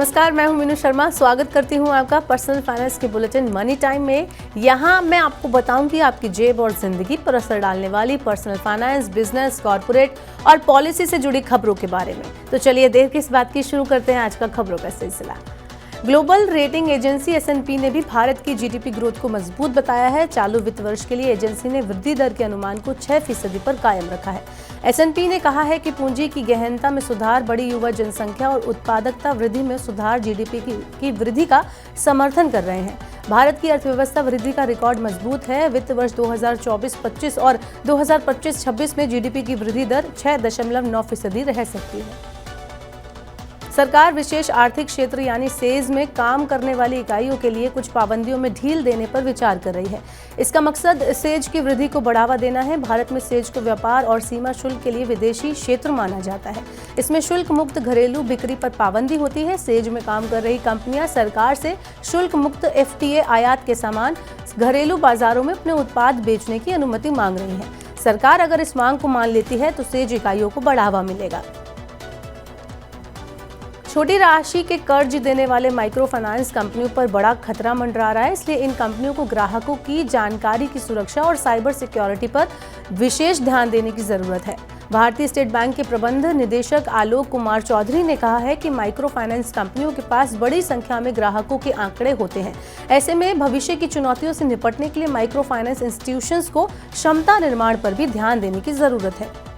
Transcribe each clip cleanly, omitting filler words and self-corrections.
नमस्कार, मैं हूं मीनू शर्मा। स्वागत करती हूं आपका पर्सनल फाइनेंस के बुलेटिन मनी टाइम में। यहां मैं आपको बताऊंगी आपकी जेब और जिंदगी पर असर डालने वाली पर्सनल फाइनेंस, बिजनेस, कॉर्पोरेट और पॉलिसी से जुड़ी खबरों के बारे में। तो चलिए देर किस बात की, शुरू करते हैं आज का खबरों का सिलसिला। ग्लोबल रेटिंग एजेंसी S&P ने भी भारत की जीडीपी ग्रोथ को मजबूत बताया है। चालू वित्त वर्ष के लिए एजेंसी ने वृद्धि दर के अनुमान को 6% पर कायम रखा है। S&P ने कहा है कि पूंजी की गहनता में सुधार, बड़ी युवा जनसंख्या और उत्पादकता वृद्धि में सुधार जीडीपी की वृद्धि का समर्थन कर रहे हैं। भारत की अर्थव्यवस्था वृद्धि का रिकॉर्ड मजबूत है। वित्त वर्ष 2024-25 और 2025-26 में जीडीपी की वृद्धि दर 6.9% रह सकती है। सरकार विशेष आर्थिक क्षेत्र यानी सेज में काम करने वाली इकाइयों के लिए कुछ पाबंदियों में ढील देने पर विचार कर रही है। इसका मकसद सेज की वृद्धि को बढ़ावा देना है। भारत में सेज को व्यापार और सीमा शुल्क के लिए विदेशी क्षेत्र माना जाता है। इसमें शुल्क मुक्त घरेलू बिक्री पर पाबंदी होती है। सेज में काम कर रही कंपनियां सरकार से शुल्क मुक्त FTA आयात के समान घरेलू बाजारों में अपने उत्पाद बेचने की अनुमति मांग रही है। सरकार अगर इस मांग को मान लेती है तो सेज इकाइयों को बढ़ावा मिलेगा। छोटी राशि के कर्ज देने वाले माइक्रो फाइनेंस कंपनियों पर बड़ा खतरा मंडरा रहा है। इसलिए इन कंपनियों को ग्राहकों की जानकारी की सुरक्षा और साइबर सिक्योरिटी पर विशेष ध्यान देने की जरूरत है। भारतीय स्टेट बैंक के प्रबंध निदेशक आलोक कुमार चौधरी ने कहा है कि माइक्रो फाइनेंस कंपनियों के पास बड़ी संख्या में ग्राहकों के आंकड़े होते हैं। ऐसे में भविष्य की चुनौतियों से निपटने के लिए माइक्रो फाइनेंस इंस्टीट्यूशंस को क्षमता निर्माण पर भी ध्यान देने की जरूरत है।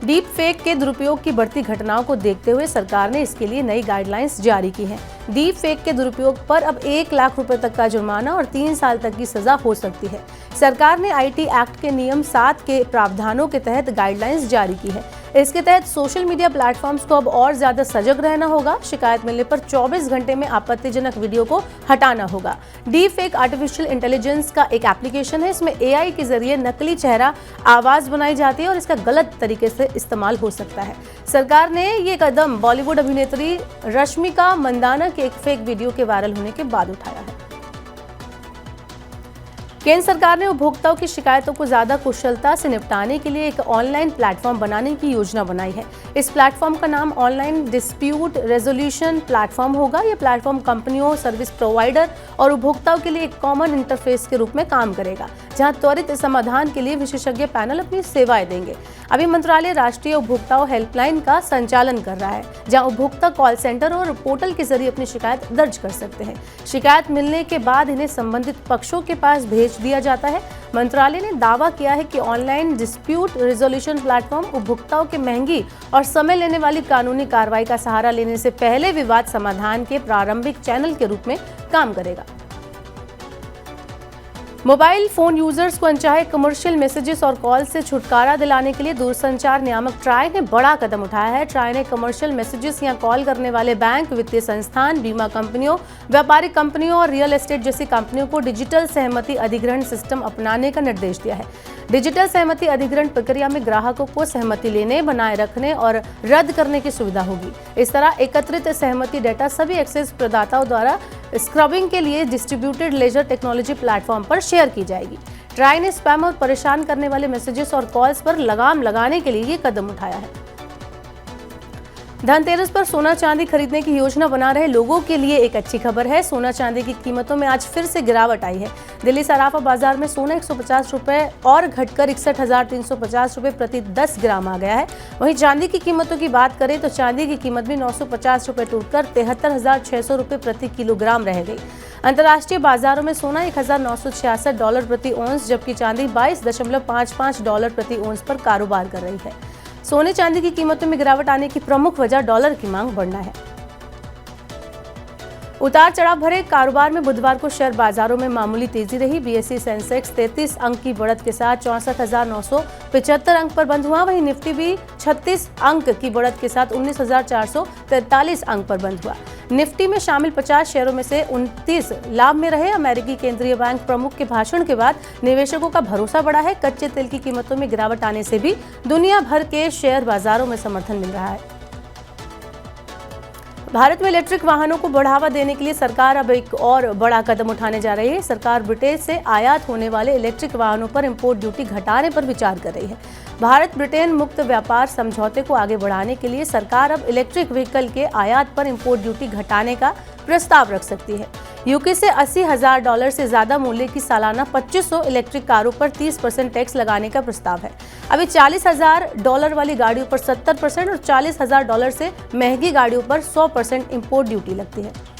डीप फेक के दुरुपयोग की बढ़ती घटनाओं को देखते हुए सरकार ने इसके लिए नई गाइडलाइंस जारी की हैं। डीप फेक के दुरुपयोग पर अब 1 लाख रुपए तक का जुर्माना और 3 साल तक की सजा हो सकती है। सरकार ने IT एक्ट के नियम 7 के प्रावधानों के तहत गाइडलाइंस जारी की है। इसके तहत सोशल मीडिया प्लेटफॉर्म्स को अब और ज्यादा सजग रहना होगा। शिकायत मिलने पर 24 घंटे में आपत्तिजनक वीडियो को हटाना होगा। डीप फेक आर्टिफिशियल इंटेलिजेंस का एक एप्लीकेशन है। इसमें AI के जरिए नकली चेहरा, आवाज बनाई जाती है और इसका गलत तरीके से इस्तेमाल हो सकता है। सरकार ने ये कदम बॉलीवुड अभिनेत्री रश्मिका मंदाना के एक फेक वीडियो के वायरल होने के बाद उठाया है। केंद्र सरकार ने उपभोक्ताओं की शिकायतों को ज्यादा कुशलता से निपटाने के लिए एक ऑनलाइन प्लेटफॉर्म बनाने की योजना बनाई है। इस प्लेटफॉर्म का नाम ऑनलाइन डिस्प्यूट रेजोल्यूशन प्लेटफॉर्म होगा। यह प्लेटफॉर्म कंपनियों, सर्विस प्रोवाइडर और उपभोक्ताओं के लिए एक कॉमन इंटरफेस के रूप में काम करेगा, जहां त्वरित समाधान के लिए विशेषज्ञ पैनल अपनी सेवाएं देंगे। अभी मंत्रालय राष्ट्रीय उपभोक्ता हेल्पलाइन का संचालन कर रहा है, जहां उपभोक्ता कॉल सेंटर और पोर्टल के जरिए अपनी शिकायत दर्ज कर सकते हैं। शिकायत मिलने के बाद इन्हें संबंधित पक्षों के पास भेज दिया जाता है। मंत्रालय ने दावा किया है कि ऑनलाइन डिस्प्यूट रिजोल्यूशन प्लेटफॉर्म उपभोक्ताओं के महंगी और समय लेने वाली कानूनी कार्रवाई का सहारा लेने से पहले विवाद समाधान के प्रारंभिक चैनल के रूप में काम करेगा। मोबाइल फोन यूजर्स को अनचाहे कमर्शियल मैसेजेस और कॉल से छुटकारा दिलाने के लिए दूरसंचार नियामक ट्राई ने बड़ा कदम उठाया है। ट्राई ने कमर्शियल मैसेजेस या कॉल करने वाले बैंक, वित्तीय संस्थान, बीमा कंपनियों, व्यापारिक कंपनियों और रियल एस्टेट जैसी कंपनियों को डिजिटल सहमति अधिग्रहण सिस्टम अपनाने का निर्देश दिया है। डिजिटल सहमति अधिग्रहण प्रक्रिया में ग्राहकों को सहमति लेने, बनाए रखने और रद्द करने की सुविधा होगी। इस तरह एकत्रित सहमति डेटा सभी एक्सेस प्रदाताओं द्वारा स्क्रबिंग के लिए डिस्ट्रीब्यूटेड लेजर टेक्नोलॉजी प्लेटफॉर्म पर शेयर की जाएगी। ट्राई ने स्पैम और परेशान करने वाले मैसेजेस और कॉल्स पर लगाम लगाने के लिए ये कदम उठाया है। धनतेरस पर सोना चांदी खरीदने की योजना बना रहे लोगों के लिए एक अच्छी खबर है। सोना चांदी की कीमतों में आज फिर से गिरावट आई है। दिल्ली सराफा बाजार में सोना 150 रुपए और घटकर 61,350 रुपए प्रति 10 ग्राम आ गया है। वहीं चांदी की कीमतों की बात करें तो चांदी की कीमत भी 950 रुपए टूटकर 73,600 रुपए प्रति किलोग्राम रह गई। अंतर्राष्ट्रीय बाजारों में सोना $1,966 प्रति औंस, जबकि चांदी $22.55 प्रति औंस पर कारोबार कर रही है। सोने चांदी की कीमतों में गिरावट आने की प्रमुख वजह डॉलर की मांग बढ़ना है। उतार चढ़ाव भरे कारोबार में बुधवार को शेयर बाजारों में मामूली तेजी रही। BSE सेंसेक्स 33 अंक की बढ़त के साथ 64,975 अंक पर बंद हुआ। वहीं निफ्टी भी 36 अंक की बढ़त के साथ 19,443 अंक पर बंद हुआ। निफ्टी में शामिल 50 शेयरों में से 29 लाभ में रहे। अमेरिकी केंद्रीय बैंक प्रमुख के भाषण के बाद निवेशकों का भरोसा बढ़ा है। कच्चे तेल की कीमतों में गिरावट आने से भी दुनिया भर के शेयर बाजारों में समर्थन मिल रहा है। भारत में इलेक्ट्रिक वाहनों को बढ़ावा देने के लिए सरकार अब एक और बड़ा कदम उठाने जा रही है। सरकार ब्रिटेन से आयात होने वाले इलेक्ट्रिक वाहनों पर इंपोर्ट ड्यूटी घटाने पर विचार कर रही है। भारत ब्रिटेन मुक्त व्यापार समझौते को आगे बढ़ाने के लिए सरकार अब इलेक्ट्रिक व्हीकल के आयात पर इंपोर्ट ड्यूटी घटाने का प्रस्ताव रख सकती है। यूके से $80,000 से ज्यादा मूल्य की सालाना 2500 इलेक्ट्रिक कारों पर 30% टैक्स लगाने का प्रस्ताव है। अभी $40,000 वाली गाड़ियों पर 70% और $40,000 से महंगी गाड़ियों पर 100% इंपोर्ट ड्यूटी लगती है।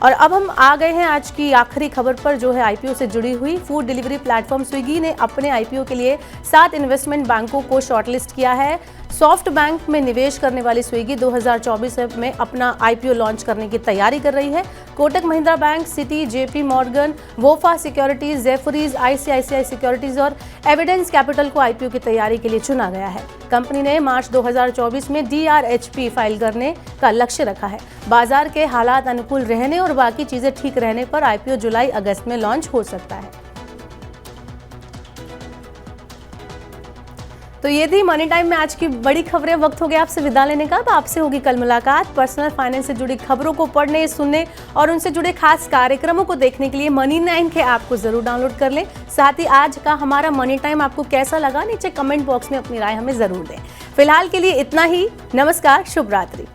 और अब हम आ गए हैं आज की आखिरी खबर पर, जो है आईपीओ से जुड़ी हुई। फूड डिलीवरी प्लेटफॉर्म स्विगी ने अपने आईपीओ के लिए 7 इन्वेस्टमेंट बैंकों को शॉर्टलिस्ट किया है। सॉफ्ट बैंक में निवेश करने वाली स्विगी 2024 में अपना आईपीओ लॉन्च करने की तैयारी कर रही है। Kotak Mahindra bank, Citi, JP Morgan, BofA securities, Jefferies, ICICI securities और एविडेंस कैपिटल को आईपीओ की तैयारी के लिए चुना गया है। कंपनी ने मार्च 2024 में डीआरएचपी फाइल करने का लक्ष्य रखा है। बाजार के हालात अनुकूल रहने और बाकी चीजें ठीक रहने पर आईपीओ जुलाई-अगस्त में लॉन्च हो सकता है। तो ये थी मनी टाइम में आज की बड़ी खबरें। वक्त हो गया आपसे विदा लेने का। अब आपसे होगी कल मुलाकात। पर्सनल फाइनेंस से जुड़ी खबरों को पढ़ने, सुनने और उनसे जुड़े खास कार्यक्रमों को देखने के लिए मनी 9 के ऐप को जरूर डाउनलोड कर लें। साथ ही आज का हमारा मनी टाइम आपको कैसा लगा, नीचे कमेंट बॉक्स में अपनी राय हमें जरूर दें। फिलहाल के लिए इतना ही। नमस्कार, शुभ रात्रि।